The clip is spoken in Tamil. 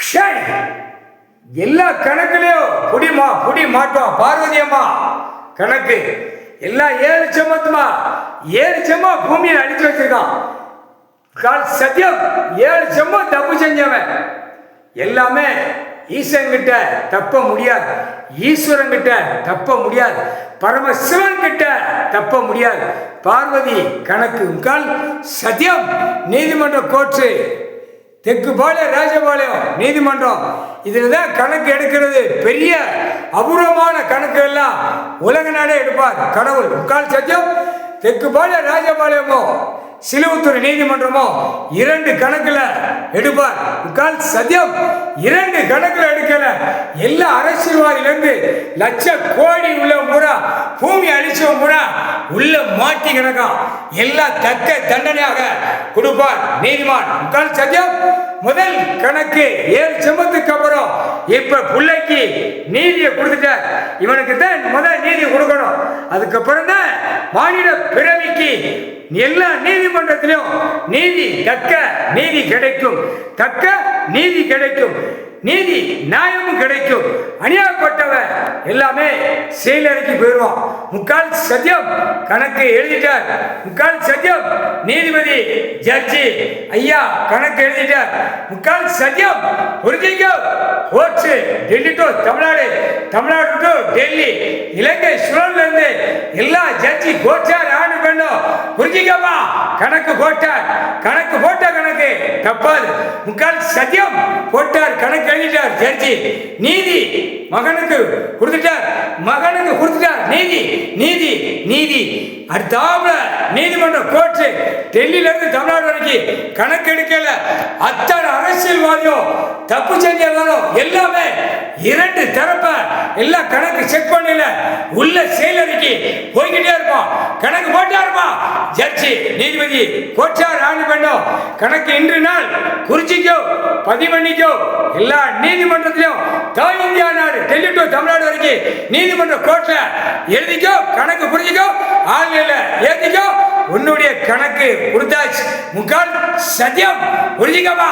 சரி, எல்லா கணக்குலயும் புடி மாட்டோம். பார்வதி அம்மா கணக்கு எல்லாம் 7 செம்மத்துமா 7 செம்மா பூமியை அடிச்சு வச்சிருக்கான். சத்தியம் 7 செம்மம் தப்பு செஞ்சவன். எல்லாமே ஈசன் கிட்ட தப்ப முடியாது, ஈஸ்வரன் கிட்ட தப்ப முடியாது, பரமசிவன் கிட்ட தப்ப முடியாது. பார்வதி கணக்கு சத்தியம் நீதிமன்ற கோர்ட்டு தெற்குபாளையம் ராஜபாளையம் நீதிமன்றம் இதுலதான் கணக்கு எடுக்கிறது. பெரிய அபூர்வமான கணக்கு எல்லாம் உலக நாடே எடுப்பார் கடவுள். சத்தியம் தெற்குபாளையம் ராஜபாளையமோ சிலுவத்தூர் நீதிமன்றமோ 2 கணக்குல எடுப்பார். சத்தியம் 2 கணக்குல எடுக்கல. எல்லா அரசியல்வாதியிலிருந்து லட்ச கோடி உள்ள முறை பூமி அழிச்ச முறை உள்ள மாட்டி கிடக்கும். எல்லாம் தக்க தண்டனையாக கொடுப்பார் நீதிமான். சத்தியம் முதல் கணக்கு 7 செம்மத்துக்கு அப்புறம் இப்ப பிள்ளைக்கு நீதியை கொடுத்துட்டார். இவனுக்கு தான் முதல் நீதி கொடுக்கணும். அதுக்கப்புறம் தான் மாநில பிறவிக்கு எல்லா நீதிமன்றத்திலும் நீதி தக்க நீதி கிடைக்கும், தக்க நீதி கிடைக்கும், நீதி நியாயமும் கிடைக்கும். அநியாயப்பட்டவன் எல்லாமே செயலறைக்கு போயிடுவான். சத்தியம் கணக்கு எழுதிட்டார். சத்தியம் நீதிபதி ஜட்ஜி ஐயா கணக்கு எழுதிட்டார். சத்தியம் புரிஞ்சுக்கோ. Courts Delhi to Tamil Nadu, Tamil Nadu to Delhi, Ilangai சுழல்ல இருந்து எல்லா ஜட்ஜி கோர்ட்டார் ஆர்டர் பண்ணும். புரிஞ்சுக்கமா கணக்கு போட்டார். கணக்கு போட்ட கணக்கு தப்பாது. சத்தியம் போட்டார். கணக்கு எழுதிட்டார் ஜட்ஜி. நீதி மகனுக்கு கொடுத்துட்டார். மகனுக்கு கொடுத்துட்டார் நீதி நீதி நீதி. அடுத்தாப்புல நீதிமன்ற கோர்ட்டு டெல்லியில இருந்து தமிழ்நாடு வரைக்கும் கணக்கு எடுக்கல. அத்தனை அரசியல்வாதியும் தப்பு செஞ்சவரும் எல்லாமே 2 தரப்ப எல்லாம் கணக்கு செக் பண்ணல. உள்ள செயலறைக்கு போய்கிட்டே இருப்பான். கணக்கு போட்டா இருப்பான். ஜட்ஜி நீதிபதி கோர்ட்டார் ஆர்டர் பண்ணும். கணக்கு இன்று நாள் குறிச்சிக்கோ, பதிவு பண்ணிக்கோ. எல்லா நீதிமன்றத்திலும் இந்தியா நாடு டெல்லி டு தமிழ்நாடு வரைக்கும் நீதிமன்ற கோர்ட்ல எழுதிக்கோ. கணக்கு புரிஞ்சிக்கோ. ஆன்லைன்ல ஏத்திக்கோ. உன்னுடைய கணக்கு கொடுத்தாச்சு. சத்தியம் புரிஞ்சிக்கமா.